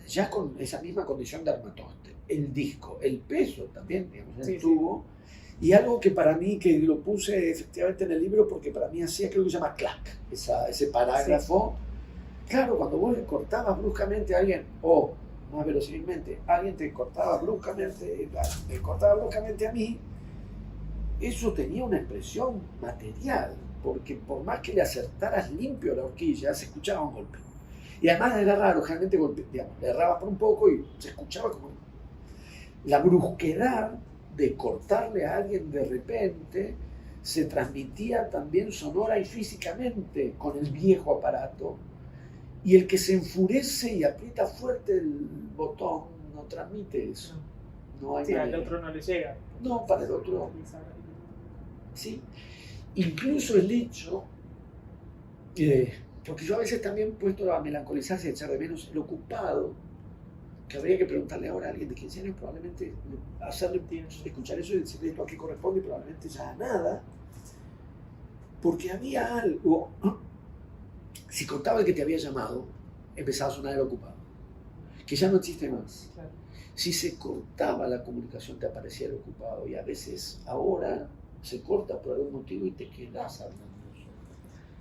ya con esa misma condición de armatoste, el disco, el peso también, digamos, el tubo, y algo que para mí, que lo puse efectivamente en el libro, porque para mí hacía, creo que se llama clac, ese parágrafo. Claro, cuando vos le cortabas bruscamente a alguien, o más verosimilmente, alguien te cortaba bruscamente, me cortaba bruscamente a mí, eso tenía una expresión material, porque por más que le acertaras limpio a la horquilla, se escuchaba un golpe. Y además era raro, generalmente le errabas por un poco y se escuchaba como la brusquedad de cortarle a alguien de repente, se transmitía también sonora y físicamente con el viejo aparato. Y el que se enfurece y aprieta fuerte el botón no transmite eso. No hay al otro no le llega. No, para el otro. Sí. Incluso el hecho, porque yo a veces también puesto a melancolizarse y echar de menos el ocupado, que habría que preguntarle ahora a alguien de 15 años, probablemente hacerle escuchar eso y decirle esto a qué corresponde, y probablemente ya a nada, porque había algo. Si contaba el que te había llamado, empezaba a sonar el ocupado, que ya no existe más. Claro. Si se cortaba la comunicación te aparecía el ocupado y a veces ahora se corta por algún motivo y te quedas hablando.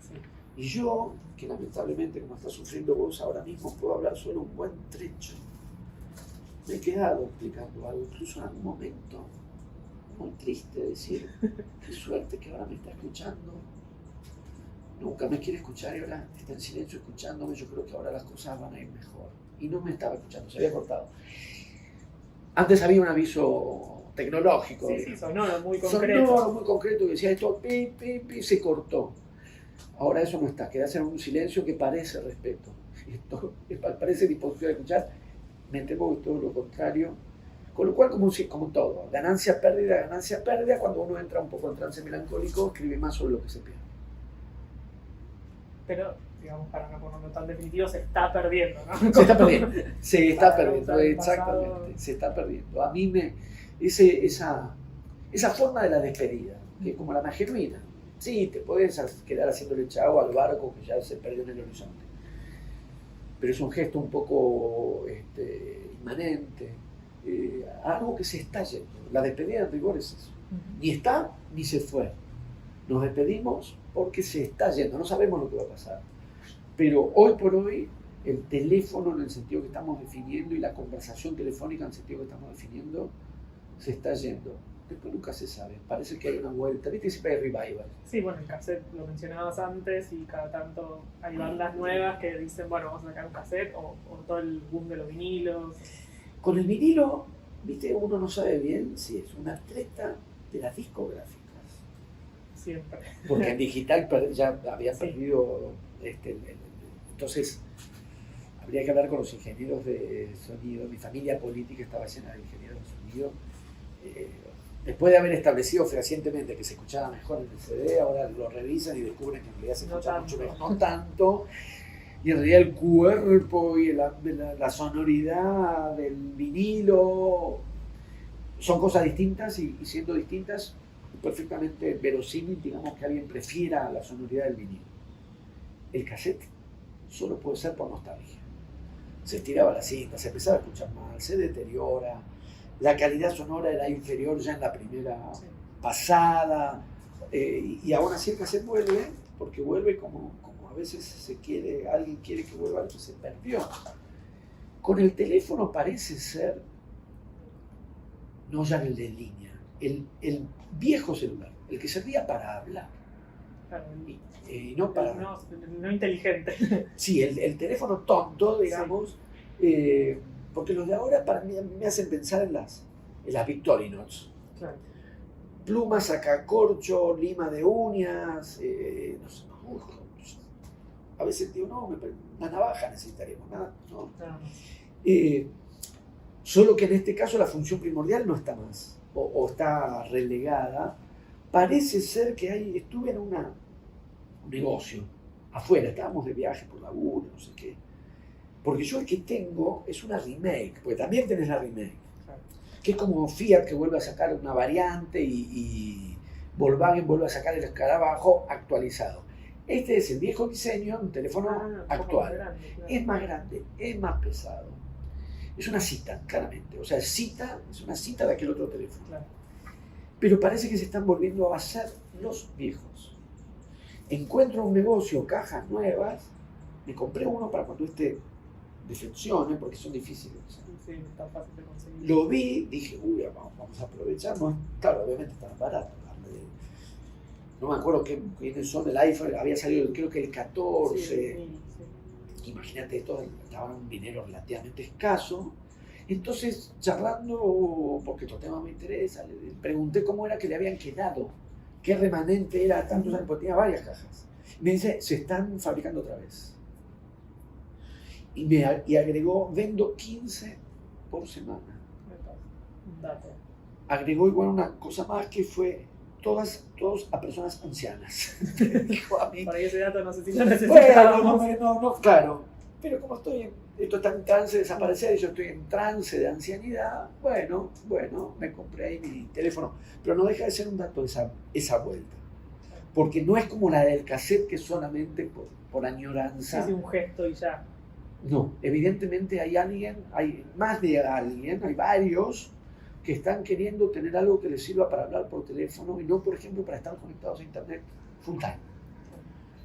Sí. Y yo, que lamentablemente como estás sufriendo vos ahora mismo, puedo hablar solo un buen trecho. Me he quedado explicando algo, incluso en algún momento muy triste, decir, qué suerte que ahora me está escuchando. Nunca me quiere escuchar y ahora está en silencio escuchándome. Yo creo que ahora las cosas van a ir mejor. Y no me estaba escuchando, se había cortado. Antes había un aviso tecnológico. Sí, sonoro, muy concreto. Sonoro, muy concreto, que decía esto, se cortó. Ahora eso no está, quedas en un silencio que parece respeto. Esto parece disposición de escuchar. Me temo que es todo lo contrario. Con lo cual, como todo, ganancia, pérdida, cuando uno entra un poco en trance melancólico, escribe más sobre lo que se pierde. Pero, digamos, para no ponerlo tan definitivo, se está perdiendo, ¿no? Se está perdiendo, exactamente, se está perdiendo. A mí esa forma de la despedida, que es como la más genuina. Sí, te puedes quedar haciéndole chavo al barco que ya se perdió en el horizonte. Pero es un gesto un poco inmanente, algo que se está yendo. La despedida en rigor es eso. Ni está ni se fue. Nos despedimos porque se está yendo, no sabemos lo que va a pasar. Pero hoy por hoy, el teléfono en el sentido que estamos definiendo y la conversación telefónica en el sentido que estamos definiendo, se está yendo. Después nunca se sabe, parece que hay una vuelta, viste, siempre hay revival. Sí, bueno, el cassette lo mencionabas antes y cada tanto hay bandas nuevas que dicen, bueno, vamos a sacar un cassette o todo el boom de los vinilos. Con el vinilo, viste, uno no sabe bien si es una treta de las discográficas. Siempre. Porque en digital ya había perdido, entonces habría que hablar con los ingenieros de sonido. Mi familia política estaba llena de ingenieros de sonido. Después de haber establecido fehacientemente que se escuchaba mejor en el CD, ahora lo revisan y descubren que en realidad se escucha mucho mejor, no tanto. Y en realidad el cuerpo y la sonoridad del vinilo son cosas distintas y siendo distintas, perfectamente verosímil, digamos, que alguien prefiera la sonoridad del vinilo. El cassette solo puede ser por nostalgia. Se estiraba la cinta, se empezaba a escuchar mal, se deteriora, la calidad sonora era inferior ya en la primera pasada, y aún así el cassette vuelve, porque vuelve como a veces alguien quiere que vuelva lo que se perdió. Con el teléfono parece ser, no ya el de línea, el viejo celular, el que servía para hablar. Claro, No para... No inteligente. Sí, el teléfono tonto, digamos, sí. Porque los de ahora para mí me hacen pensar en las Victorinox. Claro. Plumas, sacacorcho, lima de uñas, no sé, a veces digo, no, una navaja necesitaríamos, nada, no. Solo que en este caso la función primordial no está más, o está relegada. Parece ser que estuve en un negocio, afuera, estábamos de viaje por laburo, no sé qué. Porque yo el que tengo es una remake, porque también tenés la remake, que es como Fiat que vuelve a sacar una variante y Volkswagen vuelve a sacar el escarabajo actualizado. Este es el viejo diseño, un teléfono actual. Grande, claro. Es más grande, es más pesado. Es una cita, claramente. O sea, es una cita de aquel otro teléfono. Claro. Pero parece que se están volviendo a hacer los viejos. Encuentro un negocio, cajas nuevas. Me compré uno para cuando decepcione, porque son difíciles. Sí, está fácil de conseguir. Lo vi, dije, uy, vamos a aprovechar. No, claro, obviamente estaba barato. No me acuerdo quiénes son, el iPhone había salido creo que el 14. Sí. Imagínate, esto estaba un dinero relativamente escaso. Entonces, charlando, porque estos temas me interesan, le pregunté cómo era que le habían quedado, qué remanente era tantos años, porque tenía varias cajas. Me dice, se están fabricando otra vez. Y agregó, vendo 15 por semana. Agregó igual una cosa más que fue todos a personas ancianas. Dijo a mí. Para ese dato no sé si lo necesitamos. Bueno, no, claro. Pero como esto está en trance de desaparecer y yo estoy en trance de ancianidad, bueno, me compré ahí mi teléfono. Pero no deja de ser un dato esa vuelta. Porque no es como la del cassette que solamente por añoranza. Sí, un gesto y ya. No, evidentemente hay alguien, hay más de alguien, hay varios que están queriendo tener algo que les sirva para hablar por teléfono y no, por ejemplo, para estar conectados a internet full time.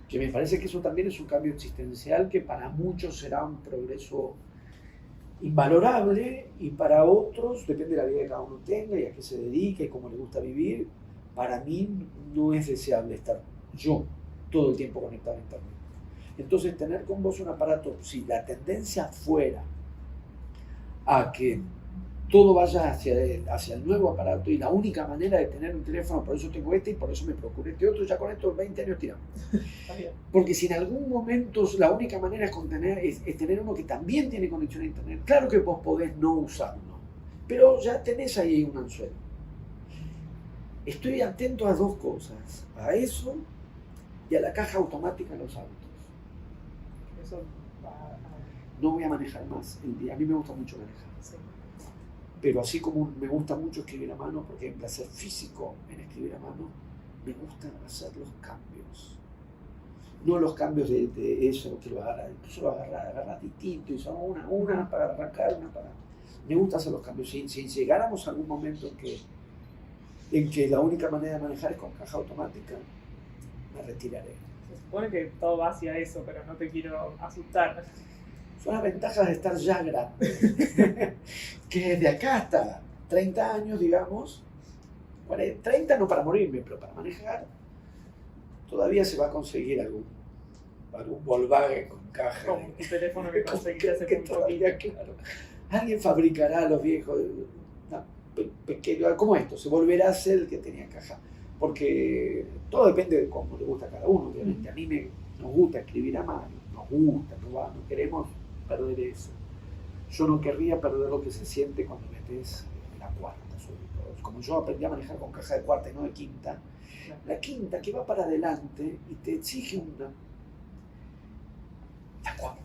Que me parece que eso también es un cambio existencial que para muchos será un progreso invalorable y para otros, depende de la vida que cada uno tenga y a qué se dedique y cómo le gusta vivir, para mí no es deseable estar yo todo el tiempo conectado a internet. Entonces, tener con vos un aparato, si la tendencia fuera a que todo vaya hacia el nuevo aparato y la única manera de tener un teléfono, por eso tengo este y por eso me procuré este otro, ya con estos 20 años tiramos. Porque si en algún momento la única manera es tener uno que también tiene conexión a internet, claro que vos podés no usarlo, pero ya tenés ahí un anzuelo. Estoy atento a dos cosas, a eso y a la caja automática en los autos. Eso no voy a manejar más el día. A mí me gusta mucho manejar. Sí. Pero así como me gusta mucho escribir a mano, porque hay un placer físico en escribir a mano, me gusta hacer los cambios. No los cambios de eso, que lo agarrar distinto y son una para arrancar, una para... Me gusta hacer los cambios. Si llegáramos a algún momento en que la única manera de manejar es con caja automática, me retiraré. Se supone que todo va hacia eso, pero no te quiero asustar. Son las ventajas de estar ya grande. Que desde acá hasta 30 años, digamos, 30 no para morirme, pero para manejar, todavía se va a conseguir algún Volkswagen con caja. Como tu teléfono que conseguiste hace muy poquito. Claro. Alguien fabricará los viejos, pequeños, como esto, se volverá a ser el que tenía caja. Porque todo depende de cómo le gusta a cada uno, obviamente. A mí nos gusta escribir a mano, no queremos perder eso. Yo no querría perder lo que se siente cuando metes la cuarta, sobre todo. Como yo aprendí a manejar con caja de cuarta y no de quinta, la quinta que va para adelante y te exige la cuarta,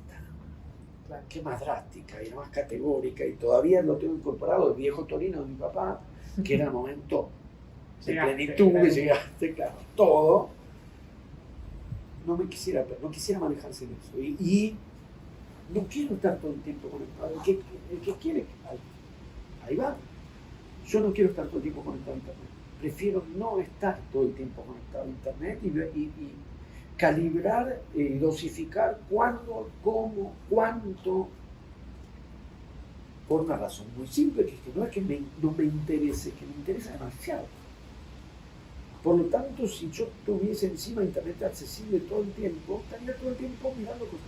que es más drástica y más categórica, y todavía lo tengo incorporado el viejo Torino de mi papá, que era el momento de plenitud, que llegaste, claro, todo. No quisiera manejar sin eso. Y no quiero estar todo el tiempo conectado. El que quiere, ahí va. Yo no quiero estar todo el tiempo conectado a internet. Prefiero no estar todo el tiempo conectado a internet y calibrar, dosificar cuándo, cómo, cuánto. Por una razón muy simple, que es que no es que no me interese, que me interesa demasiado. Por lo tanto, si yo tuviese encima internet accesible todo el tiempo, estaría todo el tiempo mirando cosas.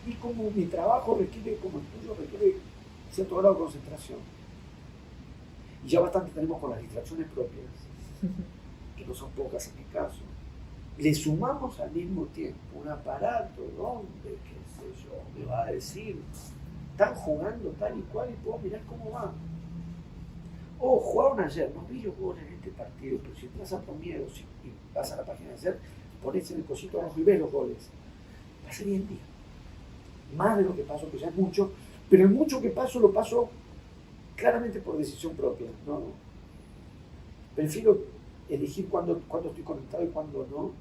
Y como mi trabajo requiere, como el tuyo, requiere cierto grado de concentración. Y ya bastante tenemos con las distracciones propias, que no son pocas en mi caso. Le sumamos al mismo tiempo un aparato donde, qué sé yo, me va a decir, están jugando tal y cual y puedo mirar cómo va. O jugaron ayer, no vi los goles en este partido, pero si entras a Promiedos y vas a la página de ayer, pones en el cosito abajo y ves los goles. Pasé bien el día. Más de lo que paso, que ya es mucho, pero el mucho que paso lo paso claramente por decisión propia. ¿No? Prefiero elegir cuándo estoy conectado y cuándo no,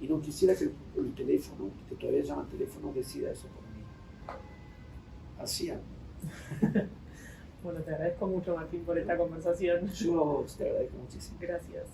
y no quisiera que el teléfono, que todavía llaman teléfono, decida eso por mí. Así ando. Bueno, te agradezco mucho, Martín, por esta conversación. Yo te agradezco muchísimo. Gracias.